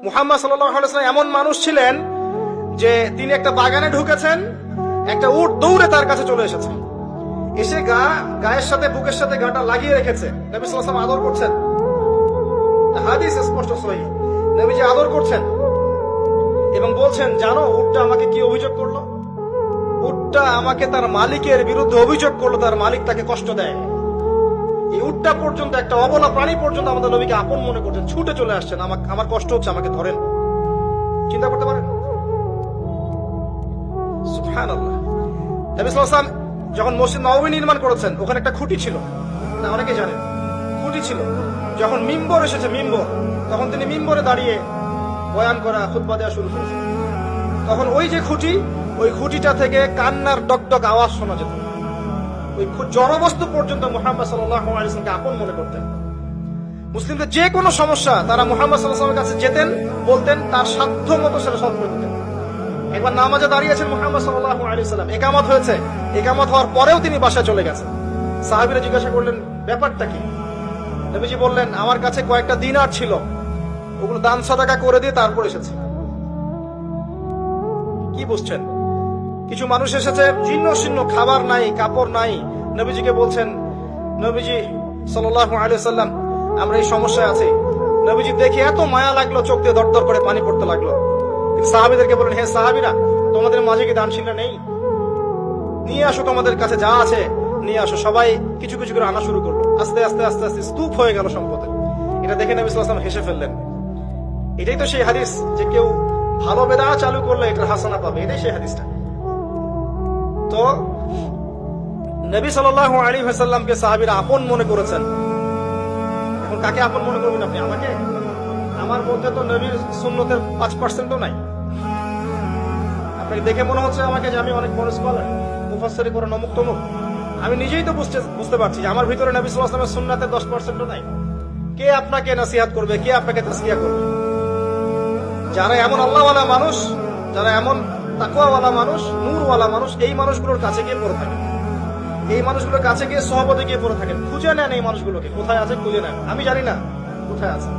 মুহাম্মদ সাল্লাল্লাহু আলাইহি ওয়াসাল্লাম এমন মানুষ ছিলেন যে তিনি একটা বাগানে ঢুকেছেন, একটা উট দৌড়ে তার কাছে চলে এসেছে, এসে গায়ের সাথে বুকের সাথে গাটা লাগিয়ে রেখেছে। নবী সাল্লাল্লাহু আলাইহি ওয়াসাল্লাম আদর করছেন, হাদিস স্পষ্ট সহিহ, নবীজি আদর করছেন এবং বলছেন, জানো উটটা আমাকে কি অভিযোগ করলো? উটটা আমাকে তার মালিকের বিরুদ্ধে অভিযোগ করলো, তার মালিক তাকে কষ্ট দেয়। এই উটটা পর্যন্ত, একটা অবলা প্রাণী পর্যন্ত আমাদের নবীকে আপন মনে করছেন, ছুটে চলে আসছেন, আমার কষ্ট হচ্ছে, আমাকে ধরেন। চিন্তা করতে পারেন? সুবহানাল্লাহ। নবী সাল্লাল্লাহু আলাইহি ওয়াসাল্লাম যখন মসজিদ নববী নির্মাণ করেছেন, ওখানে একটা খুঁটি ছিল, না অনেকে জানেন, খুঁটি ছিল। যখন মিম্বর এসেছে, মিম্বর, তখন তিনি মিম্বরে দাঁড়িয়ে বয়ান করা, খুতবা দেওয়া শুরু করেছেন। তখন ওই যে খুঁটি, ওই খুঁটিটা থেকে কান্নার ডকডক আওয়াজ শোনা যেত। ওই জড়বস্তু পর্যন্ত মুহাম্মদ সাল্লাল্লাহু আলাইহি ওয়াসাল্লামকে আপন মনে করতেন। মুসলিমদের যে কোনো সমস্যা তারা মুহাম্মদ সাল্লাল্লাহু আলাইহি ওয়াসাল্লামের কাছে যেতেন, বলতেন, তার সাধ্য মতো সেটা সলভ করে দিতেন। একবার নামাজে দাঁড়িয়েছেন মুহাম্মদ সাল্লাল্লাহু আলাইহি ওয়াসাল্লাম, ইকামত হয়েছে, ইকামত হওয়ার পরেও তিনি বাসায় চলে গেছেন। সাহাবীরা জিজ্ঞাসা করলেন, ব্যাপারটা কি? নবীজি বললেন, আমার কাছে কয়েকটা দিনার ছিল, ওগুলো দান সাদাকা করে দিয়ে তারপর এসেছে। কি বুঝছেন? কিছু মানুষ এসেছে, জীর্ণ শীর্ণ, খাবার নাই, কাপড় নাই, নবীজিকে বলছেন, নবীজি সাল্লাল্লাহু আলাইহি ওয়াসাল্লাম, আমরা এই সমস্যায় আছি। নবীজি দেখে এত মায়া লাগলো, চোখ দিয়ে দরদর করে পানি পড়তে লাগলো। তিনি সাহাবীদেরকে বলেন, হে সাহাবীরা, তোমাদের মাঝে কি দানশীলরা নেই? নিয়ে আসো, তোমাদের কাছে যা আছে নিয়ে আসো। সবাই কিছু কিছু করে আনা শুরু করলো। আস্তে আস্তে আস্তে আস্তে স্তূপ হয়ে গেল সম্পদে। এটা দেখে নবী সাল্লাল্লাহু আলাইহি ওয়াসাল্লাম হেসে ফেললেন। এটাই তো সেই হাদিস যে কেউ ভালো বেদাত চালু করলে এটার হাসানা পাবে, এটাই সেই হাদিসটা। তো নবী সাল্লাল্লাহু আলাইহি ওয়াসাল্লামকে সাহাবীরা আপন মনে করেছেন। এখন কাকে আপন মনে করবেন আপনি? আমাকে? আমার মধ্যে তো নবীর সুন্নতের 5%ও নাই। আপনাকে দেখে মনে হচ্ছে আমাকে যে আমি অনেক বড় স্কলার, মুফাসসির কোরআন অমুক তমুক। আমি নিজেই তো বুঝতে পারছি যে আমার ভিতরে নবী সাল্লাল্লাহু আলাইহি ওয়াসাল্লামের সুন্নাতের 10%ও নাই। কে আপনাকে নসিহত করবে? কে আপনাকে তাসকিয়া করবে? যারা এমন আল্লাহওয়ালা মানুষ, যারা এমন তাকওয়াওয়ালা মানুষ, নূরওয়ালা মানুষ, এই মানুষগুলোর কাছে গিয়ে পড়ে থাকেন, এই মানুষগুলোর কাছে গিয়ে সহবতে গিয়ে পড়ে থাকেন, খুঁজে নেন এই মানুষগুলোকে, কোথায় আছে খুঁজে নেন। আমি জানি না কোথায় আছে।